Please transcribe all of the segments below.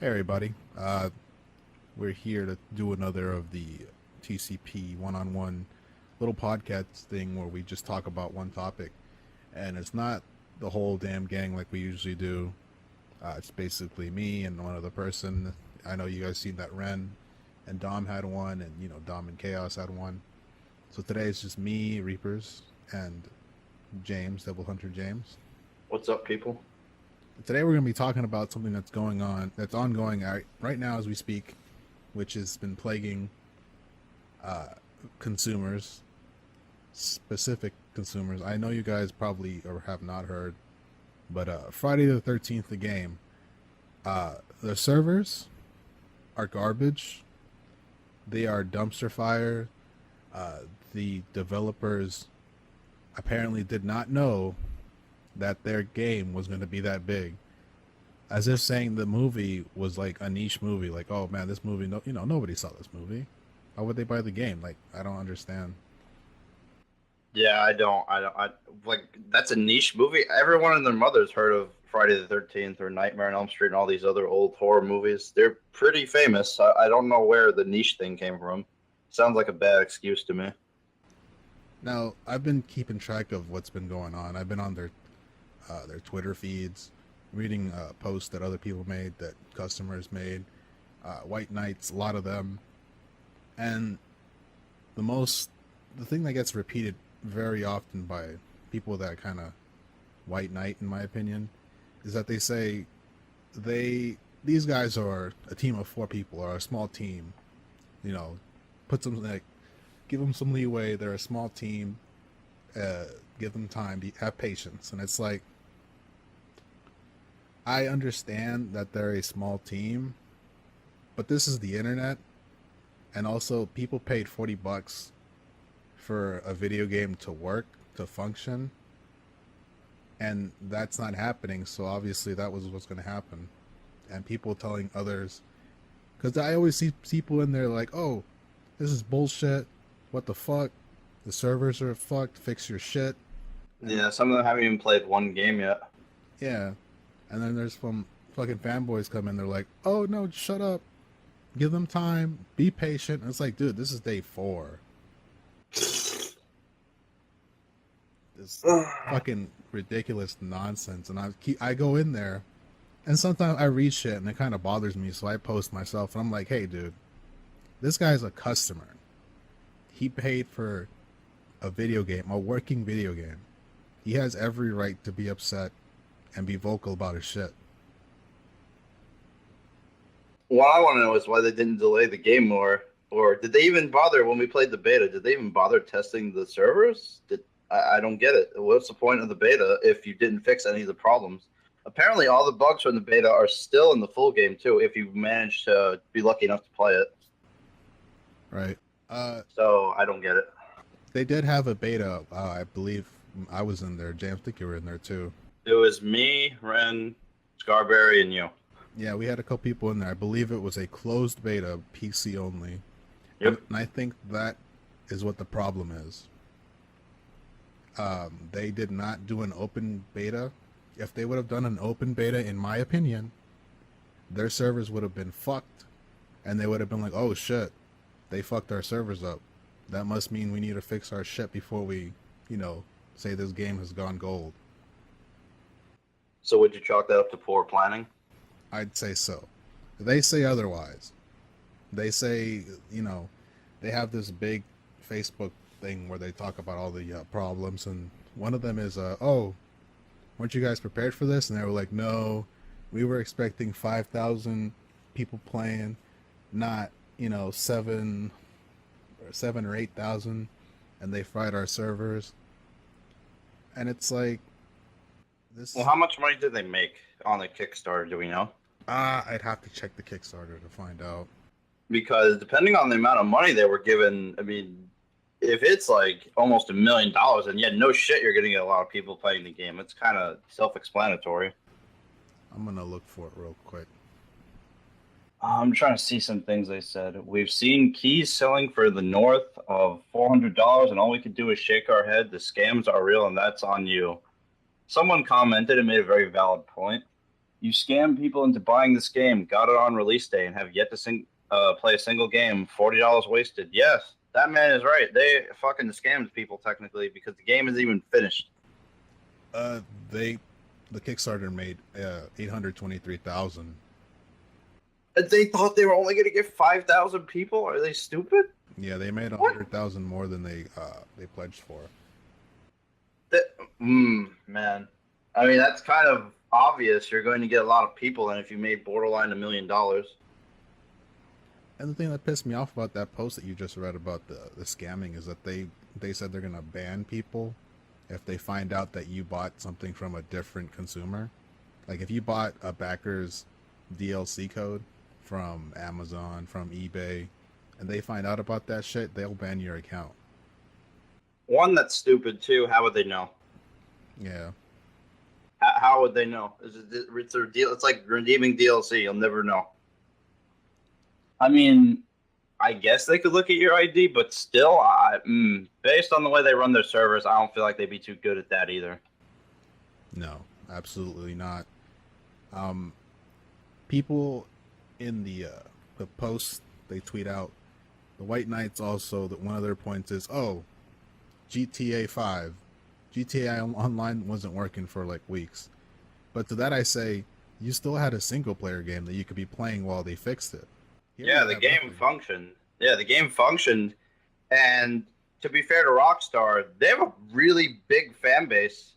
Hey everybody, we're here to do another of the TCP one-on-one little podcast thing where we just talk about one topic, and it's not the whole damn gang like we usually do. It's basically me and one other person. I know you guys seen that Ren and Dom had one, and Dom and Chaos had one. So today it's just me, Reapers, and James, Devil Hunter James. What's up, people? Today we're going to be talking about something that's ongoing right now as we speak, which has been plaguing consumers, specific consumers. I know you guys probably or have not heard, but Friday the 13th, the game, the servers are garbage. They are dumpster fire. The developers apparently did not know that their game was going to be that big, as if saying the movie was like a niche movie. Like, oh man, this movie, nobody saw this movie. Why would they buy the game? Like, I don't understand. Yeah, I don't like, that's a niche movie. Everyone and their mother's heard of Friday the 13th or Nightmare on Elm Street and all these other old horror movies. They're pretty famous. I don't know where the niche thing came from. Sounds like a bad excuse to me. Now, I've been keeping track of what's been going on. I've been on their Twitter feeds, reading posts that other people made, that customers made, White Knights, a lot of them. And the thing that gets repeated very often by people that kind of White Knight, in my opinion, is that they say these guys are a team of 4 people or a small team. Give them some leeway. They're a small team. Give them time. Have patience. And it's like, I understand that they're a small team, but this is the internet, and also people paid $40 for a video game to work, to function, and that's not happening. So obviously that was what's going to happen. And people telling others, because I always see people in there like, oh, this is bullshit, what the fuck, the servers are fucked, fix your shit. Yeah, some of them haven't even played one game yet. Yeah. And then there's some fucking fanboys come in. They're like, oh, no, shut up. Give them time. Be patient. And it's like, dude, this is day 4. This fucking ridiculous nonsense. And I go in there, and sometimes I read shit, and it kind of bothers me, so I post myself. And I'm like, hey, dude, this guy's a customer. He paid for a video game, a working video game. He has every right to be upset and be vocal about his shit. What I want to know is why they didn't delay the game more, or did they even bother when we played the beta? Did they even bother testing the servers? I don't get it. What's the point of the beta if you didn't fix any of the problems? Apparently, all the bugs from the beta are still in the full game too, if you managed to be lucky enough to play it. Right. So I don't get it. They did have a beta. I believe I was in there. James, I think you were in there too. It was me, Ren, Scarberry, and you. Yeah, we had a couple people in there. I believe it was a closed beta, PC only. Yep. And I think that is what the problem is. They did not do an open beta. If they would have done an open beta, in my opinion, their servers would have been fucked. And they would have been like, oh shit, they fucked our servers up. That must mean we need to fix our shit before we, say this game has gone gold. So would you chalk that up to poor planning? I'd say so. They say otherwise. They say, they have this big Facebook thing where they talk about all the problems, and one of them is, oh, weren't you guys prepared for this? And they were like, no, we were expecting 5,000 people playing, not, 7 or 8,000, and they fried our servers. And it's like, this. Well, how much money did they make on the Kickstarter? Do we know? I'd have to check the Kickstarter to find out. Because depending on the amount of money they were given, I mean, if it's like almost $1 million, and yet no shit, you're going to get a lot of people playing the game. It's kind of self-explanatory. I'm going to look for it real quick. I'm trying to see some things they said. We've seen keys selling for the north of $400, and all we could do is shake our head. The scams are real, and that's on you. Someone commented and made a very valid point. You scam people into buying this game, got it on release day, and have yet to play a single game. $40 wasted. Yes, that man is right. They fucking scammed people technically because the game isn't even finished. The Kickstarter made 823,000. They thought they were only going to get 5,000 people. Are they stupid? Yeah, they made 100,000 more than they pledged for. Man, I mean that's kind of obvious. You're going to get a lot of people, and if you made borderline $1 million. And the thing that pissed me off about that post that you just read about the scamming is that they said they're gonna ban people if they find out that you bought something from a different consumer. Like if you bought a backer's DLC code from Amazon, from eBay, and they find out about that shit, they'll ban your account. One, that's stupid. Two, how would they know? Yeah. How would they know? It's a deal. It's like redeeming DLC. You'll never know. I mean, I guess they could look at your ID, but still, based on the way they run their servers, I don't feel like they'd be too good at that either. No, absolutely not. People in the post, they tweet out, the White Knights also, that one of their points is, GTA 5. GTA Online wasn't working for like weeks. But to that I say, you still had a single player game that you could be playing while they fixed it. Yeah, the game functioned. Yeah, the game functioned. And to be fair to Rockstar, they have a really big fan base.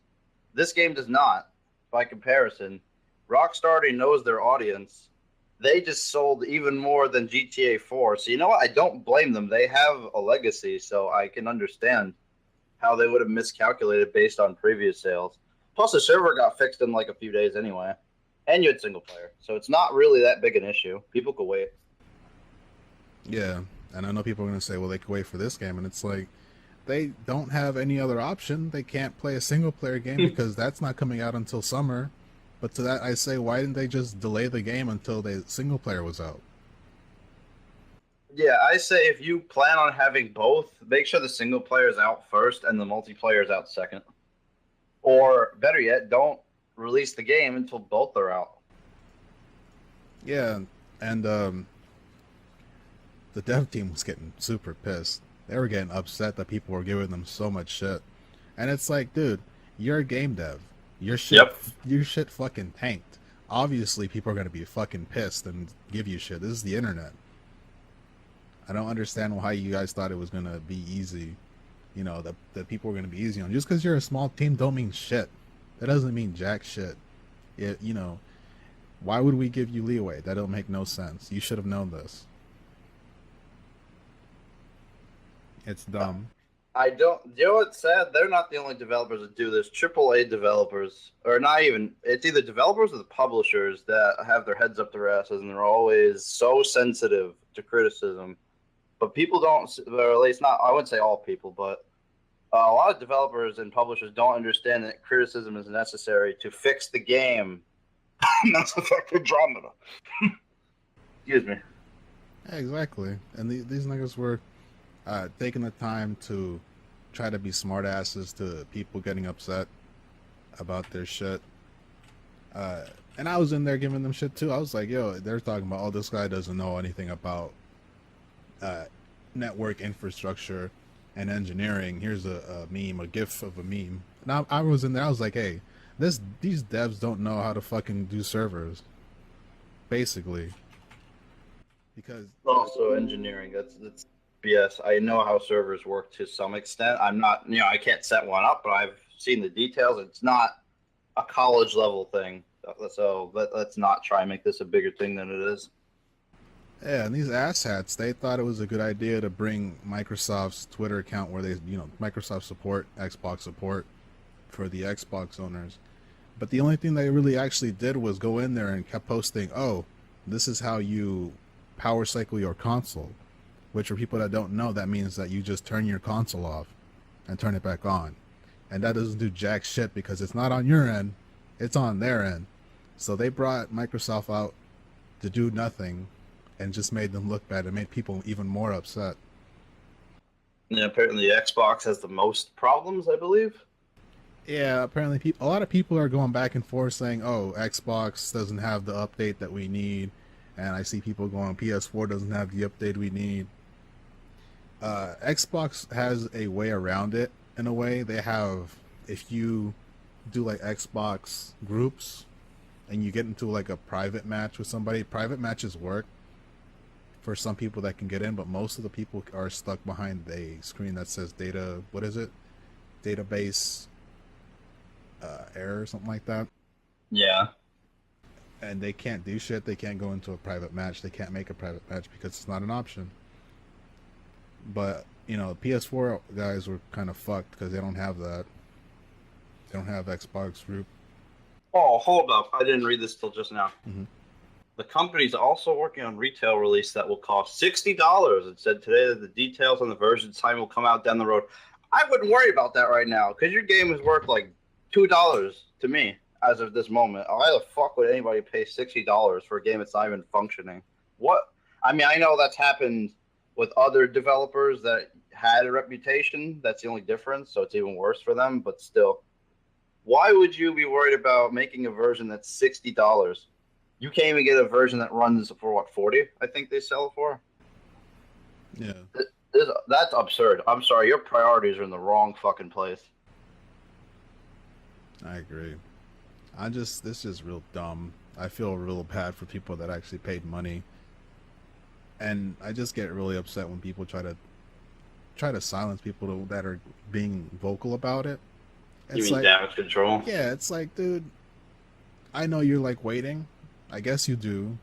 This game does not, by comparison. Rockstar already knows their audience. They just sold even more than GTA 4. So you know what? I don't blame them. They have a legacy, so I can understand how they would have miscalculated based on previous sales. Plus, the server got fixed in like a few days anyway. And you had single player. So it's not really that big an issue. People could wait. Yeah, and I know people are going to say, well, they could wait for this game. And it's like, they don't have any other option. They can't play a single player game because that's not coming out until summer. But to that I say, why didn't they just delay the game until the single player was out? Yeah, I say if you plan on having both, make sure the single player is out first and the multiplayer is out second. Or better yet, don't release the game until both are out. Yeah, and the dev team was getting super pissed. They were getting upset that people were giving them so much shit. And it's like, dude, you're a game dev. Your shit fucking tanked. Obviously, people are going to be fucking pissed and give you shit. This is the internet. I don't understand why you guys thought it was going to be easy. You know, that people were going to be easy on. Just because you're a small team don't mean shit. That doesn't mean jack shit. You know, why would we give you leeway? That don't make no sense. You should have known this. It's dumb. I don't. You know what's sad? They're not the only developers that do this. AAA developers, or not even. It's either developers or the publishers that have their heads up their asses, and they're always so sensitive to criticism. But people don't, or at least not. I wouldn't say all people, but a lot of developers and publishers don't understand that criticism is necessary to fix the game. That's a fucking drama. Excuse me. Yeah, exactly. And these niggas were taking the time to try to be smartasses to people getting upset about their shit. And I was in there giving them shit too. I was like, yo, they're talking about, oh, this guy doesn't know anything about network infrastructure and engineering. Here's a meme, a gif of a meme. And I was in there, I was like, hey, these devs don't know how to fucking do servers. Basically. Because also engineering, that's BS. I know how servers work to some extent. I'm not, I can't set one up, but I've seen the details. It's not a college level thing. So let's not try and make this a bigger thing than it is. Yeah, and these asshats, they thought it was a good idea to bring Microsoft's Twitter account where they, Microsoft support, Xbox support for the Xbox owners. But the only thing they really actually did was go in there and kept posting, oh, this is how you power cycle your console. Which for people that don't know, that means that you just turn your console off and turn it back on. And that doesn't do jack shit because it's not on your end, it's on their end. So they brought Microsoft out to do nothing and just made them look bad and made people even more upset. Yeah, apparently Xbox has the most problems, I believe. Yeah, apparently a lot of people are going back and forth saying, "Oh, Xbox doesn't have the update that we need," and I see people going, "PS4 doesn't have the update we need." Xbox has a way around it. In a way, they have, if you do like Xbox groups and you get into like a private match with somebody, private matches work for some people that can get in, but most of the people are stuck behind a screen that says data. What is it? Database error, or something like that. Yeah. And they can't do shit. They can't go into a private match. They can't make a private match because it's not an option. But PS4 guys were kind of fucked because they don't have that. They don't have Xbox group. Oh, hold up. I didn't read this till just now. Mm-hmm. The company's also working on retail release that will cost $60. It said today that the details on the version time will come out down the road. I wouldn't worry about that right now because your game is worth like $2 to me as of this moment. Why the fuck would anybody pay $60 for a game that's not even functioning? What? I mean, I know that's happened with other developers that had a reputation. That's the only difference, so it's even worse for them. But still, why would you be worried about making a version that's $60? You can't even get a version that runs for what, 40? I think they sell it for. Yeah. That's absurd. I'm sorry, your priorities are in the wrong fucking place. I agree. This is real dumb. I feel real bad for people that actually paid money. And I just get really upset when people try to silence people that are being vocal about it. You mean damage control? Yeah, it's like, dude, I know you're like waiting. I guess you do.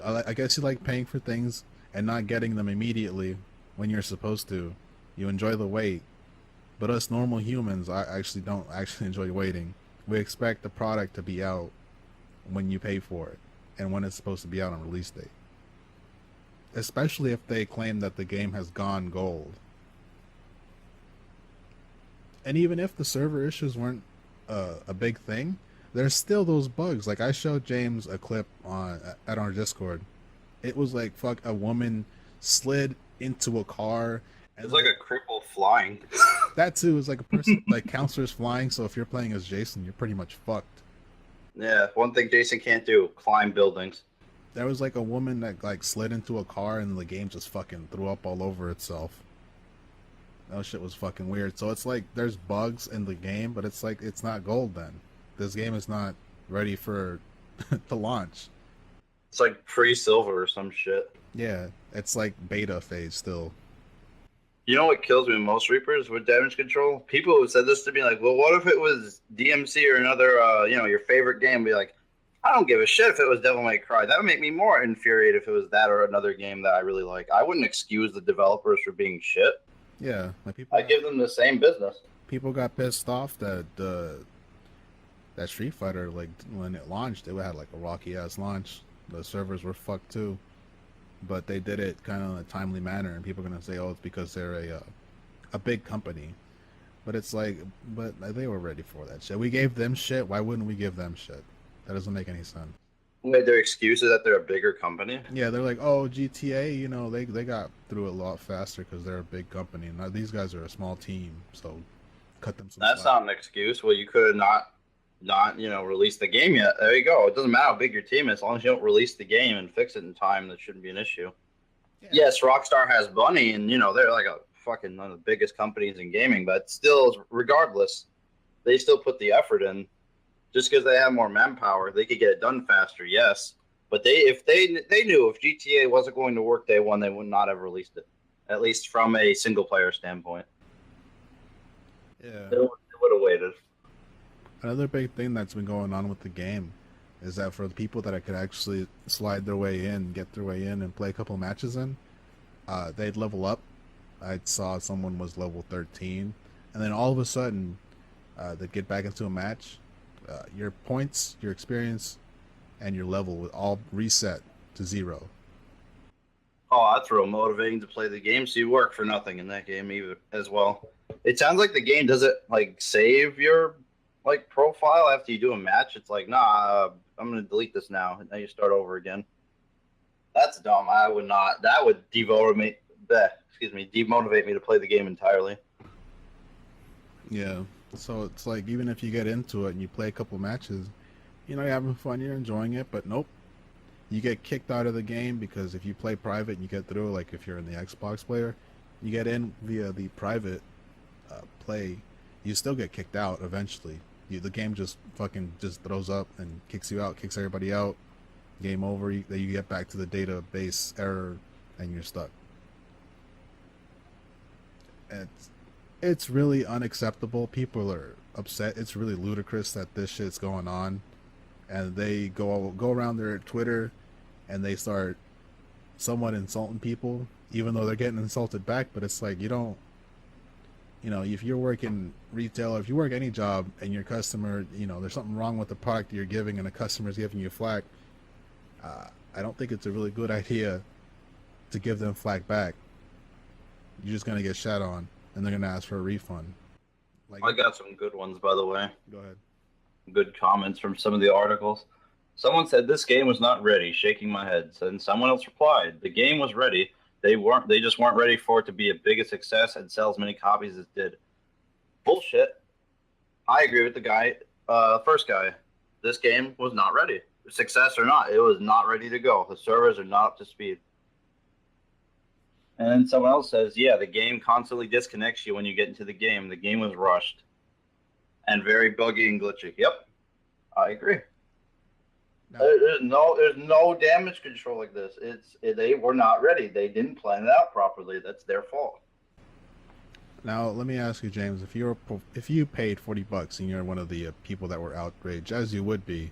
I guess you like paying for things and not getting them immediately when you're supposed to. You enjoy the wait. But us normal humans, I actually don't actually enjoy waiting. We expect the product to be out when you pay for it and when it's supposed to be out on release date. Especially if they claim that the game has gone gold. And even if the server issues weren't a big thing, there's still those bugs. Like I showed James a clip at our Discord. It was like a woman slid into a car. And it's like a cripple flying. That too is like a person like counselors flying. So if you're playing as Jason, you're pretty much fucked. Yeah, one thing Jason can't do: climb buildings. There was like a woman that like slid into a car and the game just fucking threw up all over itself. That shit was fucking weird. So it's like there's bugs in the game, but it's like it's not gold then. This game is not ready for to launch. It's like pre-silver or some shit. Yeah, it's like beta phase still. You know what kills me most, Reapers, with damage control? People who said this to me like, well, what if it was DMC or another, your favorite game? Be like, I don't give a shit if it was Devil May Cry. That would make me more infuriated if it was that or another game that I really like. I wouldn't excuse the developers for being shit. Yeah, like I give them the same business. People got pissed off that that Street Fighter, like when it launched, it had like a rocky ass launch. The servers were fucked too, but they did it kind of in a timely manner, and people are gonna say, "Oh, it's because they're a big company." But it's like, but they were ready for that shit. We gave them shit. Why wouldn't we give them shit? That doesn't make any sense. Wait, their excuse is that they're a bigger company? Yeah, they're like, oh, GTA, they got through it a lot faster because they're a big company. Now these guys are a small team, so cut them some That's slack. not an excuse. Well, you could have not released the game yet. There you go. It doesn't matter how big your team is, as long as you don't release the game and fix it in time, that shouldn't be an issue. Yeah. Yes, Rockstar has money, and they're like a fucking one of the biggest companies in gaming, but still, regardless, they still put the effort in. Just because they have more manpower, they could get it done faster, yes. But if they knew if GTA wasn't going to work day one, they would not have released it. At least from a single player standpoint. Yeah. They would have waited. Another big thing that's been going on with the game is that for the people that could actually slide their way in, get their way in, and play a couple matches in, they'd level up. I saw someone was level 13, and then all of a sudden, they'd get back into a match. Your points, your experience, and your level would all reset to 0. Oh, that's real motivating to play the game. So you work for nothing in that game either as well. It sounds like the game doesn't save your profile after you do a match. It's like, nah, I'm gonna delete this now. Now you start over again. That's dumb. I would not. That would demotivate me to play the game entirely. Yeah, So it's like even if you get into it and you play a couple matches, you're having fun, you're enjoying it, but nope, you get kicked out of the game because if you play private and you get through, like if you're in the Xbox player, you get in via the private play, you still get kicked out eventually. The game just fucking just throws up and kicks you out, kicks everybody out. Game over. Then you get back to the database error, and you're stuck. It's really unacceptable. People are upset. It's really ludicrous that this shit's going on, and they go around their Twitter, and they start somewhat insulting people, even though they're getting insulted back. But it's like you don't. If you're working retail, or if you work any job, and your customer, there's something wrong with the product you're giving, and the customer's giving you flack. I don't think it's a really good idea to give them flack back. You're just gonna get shat on, and they're gonna ask for a refund. Like, I got some good ones, by the way. go ahead. Good comments from some of the articles. Someone said this game was not ready, shaking my head. And someone else replied, the game was ready. They just weren't ready for it to be a big a success and sell as many copies as it did. Bullshit. I agree with the guy, first guy. This game was not ready. Success or not, it was not ready to go. The servers are not up to speed. And then someone else says, yeah, the game constantly disconnects you when you get into the game. The game was rushed and very buggy and glitchy. Yep, I agree. Now, There's no damage control like this. They were not ready. They didn't plan it out properly. That's their fault. now let me ask you, James, if you paid $40 and you're one of the people that were outraged, as you would be,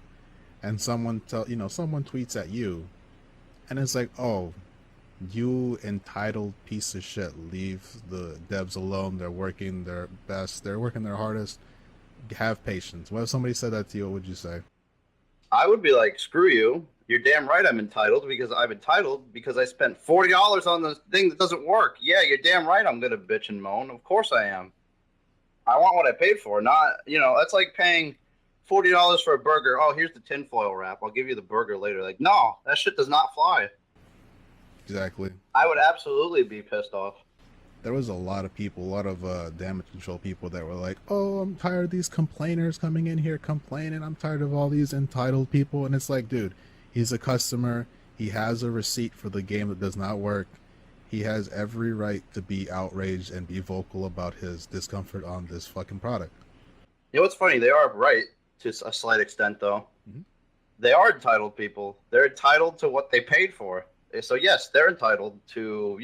and someone tweets at you, and it's like, oh, you entitled piece of shit, leave the devs alone. They're working their best. They're working their hardest. Have patience. What if somebody said that to you? What would you say? I would be like, screw you. You're damn right I'm entitled because I spent $40 on the thing that doesn't work. Yeah, you're damn right I'm going to bitch and moan. Of course I am. I want what I paid for. Not, that's like paying $40 for a burger. Oh, here's the tinfoil wrap. I'll give you the burger later. Like, no, that shit does not fly. Exactly. I would absolutely be pissed off. There was a lot of people, a lot of damage control people that were like, oh, I'm tired of these complainers coming in here complaining. I'm tired of all these entitled people. And it's like, dude, he's a customer. He has a receipt for the game that does not work. He has every right to be outraged and be vocal about his discomfort on this fucking product. You know what's funny? They are right to a slight extent, though. Mm-hmm. They are entitled people. They're entitled to what they paid for. So, yes, they're entitled to,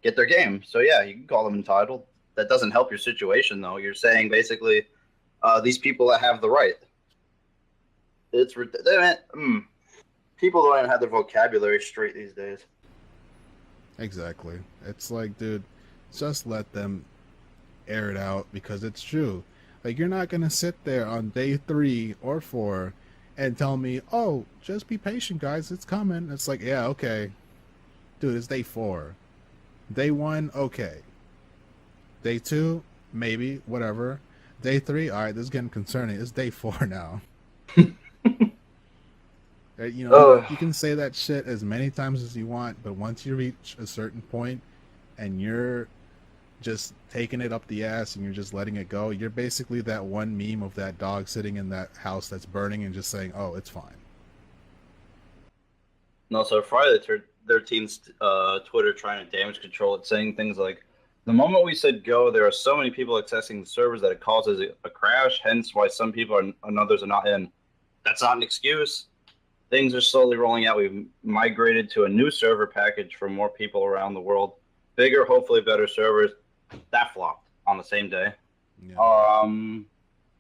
get their game. So, yeah, you can call them entitled. That doesn't help your situation, though. You're saying, basically, these people that have the right. People don't even have their vocabulary straight these days. Exactly. It's like, dude, just let them air it out because it's true. Like, you're not going to sit there on day 3 or 4 and tell me, oh, just be patient, guys. It's coming. It's like, yeah, okay. Dude, it's day 4. Day 1, okay. Day 2, maybe, whatever. Day 3, all right, this is getting concerning. It's day 4 now. You can say that shit as many times as you want, but once you reach a certain point and you're just taking it up the ass and you're just letting it go, you're basically that one meme of that dog sitting in that house that's burning and just saying, oh, it's fine. No, so Friday the 13th's Twitter trying to damage control it, saying things like, the moment we said go, there are so many people accessing the servers that it causes a crash, hence why some people and others are not in. That's not an excuse. Things are slowly rolling out. We've migrated to a new server package for more people around the world. Bigger, hopefully better servers. That flopped on the same day. Yeah,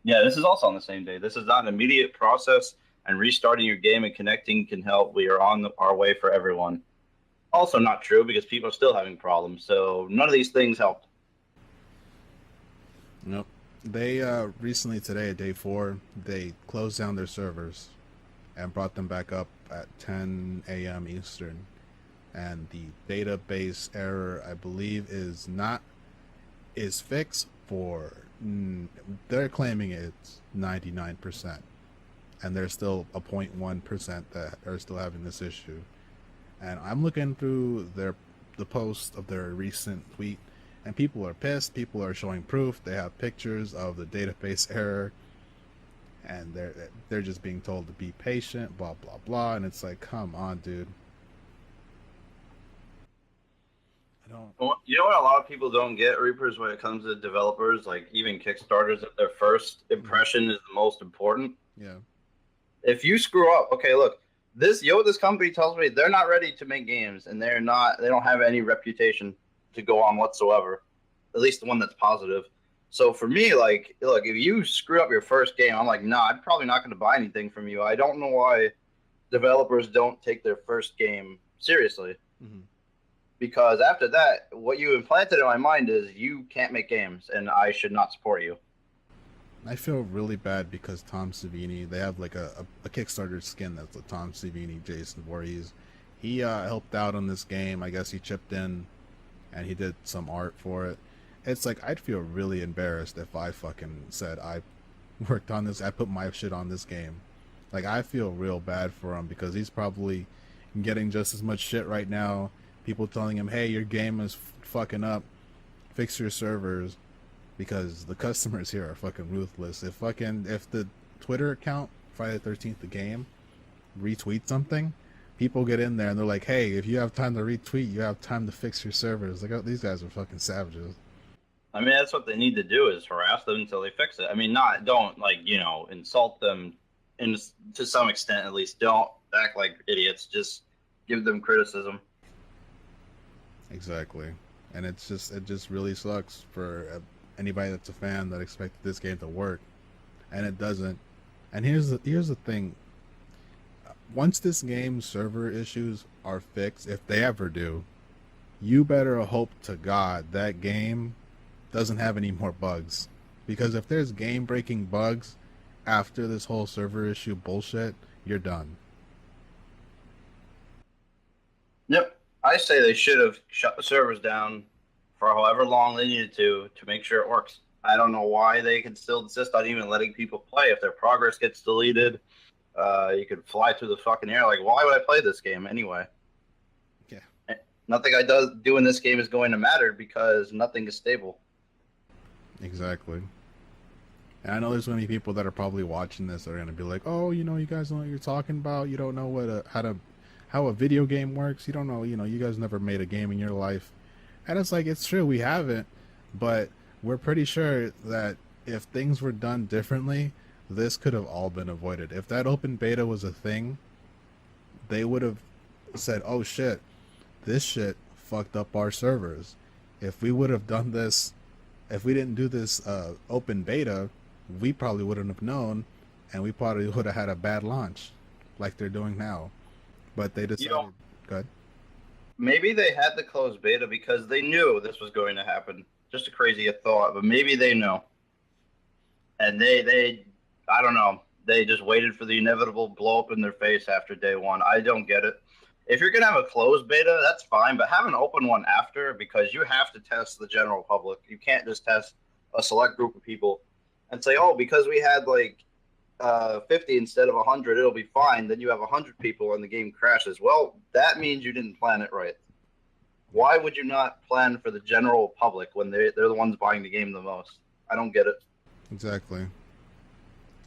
this is also on the same day. This is not an immediate process, and restarting your game and connecting can help. We are on our way for everyone. Also not true because people are still having problems. So none of these things helped. Nope. They recently today, day 4, they closed down their servers and brought them back up at 10 a.m. Eastern. And the database error, I believe, is fixed for, they're claiming it's 99%. And there's still a 0.1% that are still having this issue. And I'm looking through the post of their recent tweet, And people are pissed. People are showing proof. They have pictures of the database error, and they're just being told to be patient, blah blah blah. And it's like, come on, dude. I don't. Well, you know what a lot of people don't get, Reapers, when it comes to developers, like even Kickstarters, that their first impression is the most important. Yeah. If you screw up, okay, look, this company tells me they're not ready to make games, and they don't have any reputation to go on whatsoever, at least the one that's positive. So for me, like, look, if you screw up your first game, I'm like, nah, I'm probably not going to buy anything from you. I don't know why developers don't take their first game seriously. Mm-hmm. Because after that, what you implanted in my mind is you can't make games, and I should not support you. I feel really bad because Tom Savini, they have like a Kickstarter skin that's a Tom Savini Jason Voorhees. He helped out on this game. I guess he chipped in and he did some art for it. It's like, I'd feel really embarrassed if I fucking said I worked on this, I put my shit on this game. Like, I feel real bad for him because he's probably getting just as much shit right now. People telling him, hey, your game is fucking up, fix your servers, because the customers here are fucking ruthless. If the Twitter account, Friday the 13th the game, retweet something, people get in there and they're like, hey, if you have time to retweet, you have time to fix your servers. Like, oh, these guys are fucking savages. I mean, that's what they need to do, is harass them until they fix it. I mean, don't, like, insult them, and to some extent at least. Don't act like idiots. Just give them criticism. Exactly. And it just really sucks for anybody that's a fan that expected this game to work, and it doesn't. And here's the thing. Once this game's server issues are fixed, if they ever do, you better hope to God that game doesn't have any more bugs. Because if there's game-breaking bugs after this whole server issue bullshit, you're done. Yep. I say they should have shut the servers down for however long they needed to make sure it works. I don't know why they can still insist on even letting people play. If their progress gets deleted, you could fly through the fucking air. Like, why would I play this game anyway? Yeah. Nothing I do in this game is going to matter because nothing is stable. Exactly. And I know there's many people that are probably watching this that are going to be like, oh, you guys don't know what you're talking about. You don't know what how a video game works. You don't know, you guys never made a game in your life. And it's like, it's true, we haven't, but we're pretty sure that if things were done differently, this could have all been avoided. If that open beta was a thing, they would have said, oh shit, this shit fucked up our servers. If we would have done this, if we didn't do this open beta, we probably wouldn't have known, and we probably would have had a bad launch like they're doing now. But they decided, go ahead. Maybe they had the closed beta because they knew this was going to happen. Just a crazy thought, but maybe they know. And they I don't know, they just waited for the inevitable blow up in their face after day one. I don't get it. If you're going to have a closed beta, that's fine, but have an open one after, because you have to test the general public. You can't just test a select group of people and say, oh, because we had like 50 instead of 100, it'll be fine. Then you have 100 people and the game crashes. Well, that means you didn't plan it right. Why would you not plan for the general public when they're the ones buying the game the most? I don't get it. Exactly.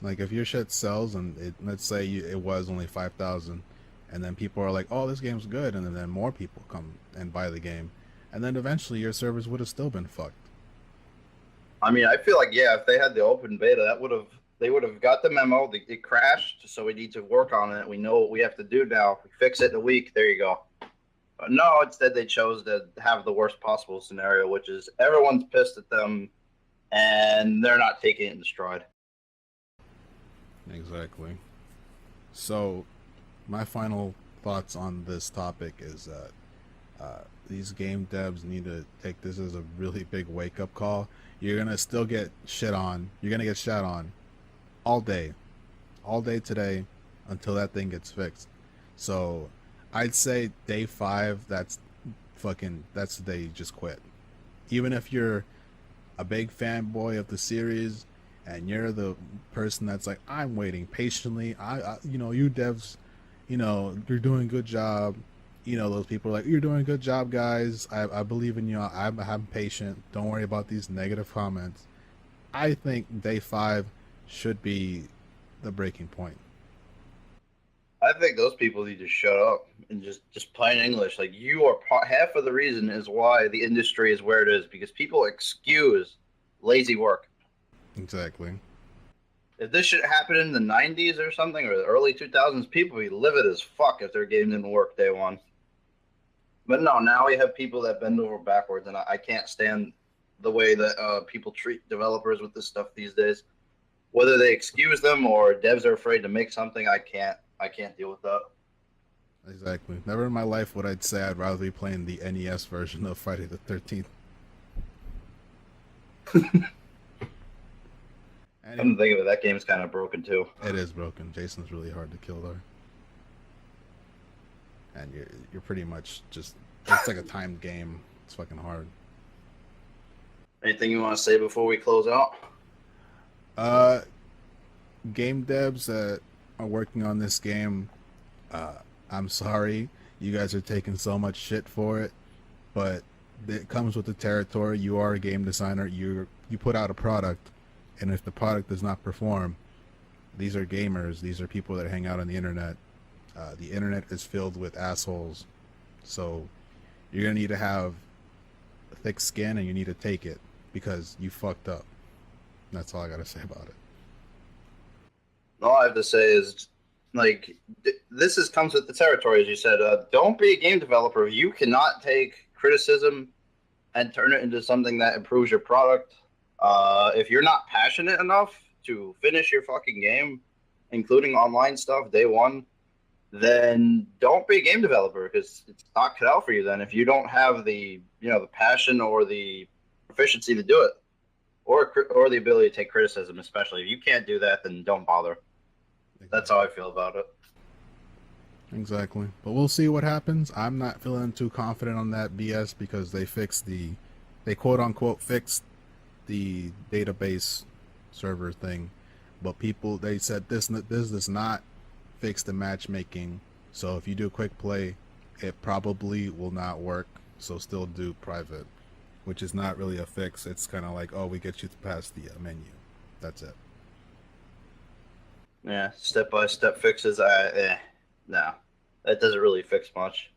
Like, if your shit sells and let's say it was only 5,000, and then people are like, oh, this game's good, and then more people come and buy the game, and then eventually your servers would have still been fucked. I mean, I feel like, yeah, if they had the open beta, they would have got the memo. It crashed, so we need to work on it. We know what we have to do now. We fix it in a week. There you go. But no, instead they chose to have the worst possible scenario, which is everyone's pissed at them, and they're not taking it in stride. Exactly. So, my final thoughts on this topic is that these game devs need to take this as a really big wake-up call. You're going to still get shit on. You're going to get shat on all day today until that thing gets fixed. So I'd say day 5, that's the day you just quit. Even if you're a big fanboy of the series and you're the person that's like, I'm waiting patiently, you devs, you're doing a good job, you know, those people are like, you're doing a good job, guys. I believe in you. I'm patient. Don't worry about these negative comments. I think day 5 should be the breaking point. I think those people need to shut up and just plain English. Like, you are half of the reason is why the industry is where it is, because people excuse lazy work. Exactly. If this shit happened in the 90s or something, or the early 2000s, people would be livid as fuck if their game didn't work day one. But no, now we have people that bend over backwards, and I can't stand the way that people treat developers with this stuff these days. Whether they excuse them or devs are afraid to make something, I can't deal with that. Exactly. Never in my life would I'd say I'd rather be playing the NES version of Friday the 13th. Come to think of it, that game's kind of broken too. It is broken. Jason's really hard to kill though, and you're pretty much just, it's like a timed game. It's fucking hard. Anything you want to say before we close out? Game devs that are working on this game, I'm sorry, you guys are taking so much shit for it, but it comes with the territory. You are a game designer. You put out a product, and if the product does not perform, these are gamers. These are people that hang out on the internet. The internet is filled with assholes, so you're gonna need to have thick skin, and you need to take it because you fucked up. That's all I gotta say about it. All I have to say is, like, this comes with the territory, as you said. Don't be a game developer. You cannot take criticism and turn it into something that improves your product. If you're not passionate enough to finish your fucking game, including online stuff, day one, then don't be a game developer, because it's not cut out for you then if you don't have the passion or the proficiency to do it, or the ability to take criticism. Especially if you can't do that, then don't bother. That's how I feel about it. Exactly. But we'll see what happens. I'm not feeling too confident on that BS because they quote unquote fixed the database server thing. But they said this does not fix the matchmaking. So if you do a quick play, it probably will not work. So still do private, which is not really a fix. It's kind of like, oh, we get you past the menu. That's it. Yeah, step-by-step fixes. No, that doesn't really fix much.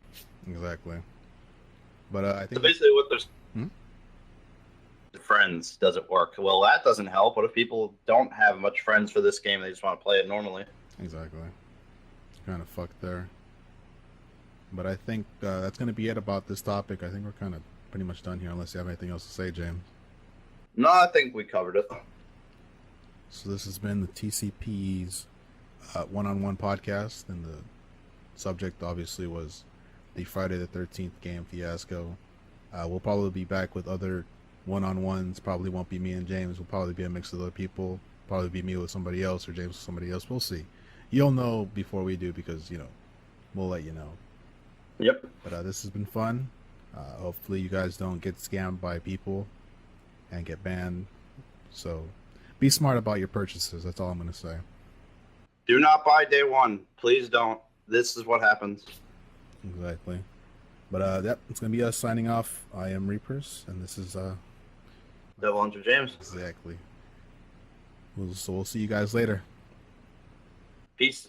Exactly. But I think so basically, what there's friends doesn't work. Well, that doesn't help. What if people don't have much friends for this game? They just want to play it normally. Exactly. Kind of fucked there. But I think that's going to be it about this topic. I think we're kind of pretty much done here, unless you have anything else to say, James. No, I think we covered it. So this has been the TCP's one-on-one podcast, and the subject obviously was the Friday the 13th game fiasco. We'll probably be back with other one-on-ones. Probably won't be me and James. Will probably be a mix of other people. Probably be me with somebody else or James with somebody else. We'll see. You'll know before we do, because we'll let you know. Yep. But this has been fun. Hopefully you guys don't get scammed by people and get banned. So be smart about your purchases. That's all I'm going to say. Do not buy day one. Please don't. This is what happens. Exactly. But yep, it's going to be us signing off. I am Reapers, and this is Devil Hunter James. Exactly. So we'll see you guys later. Peace.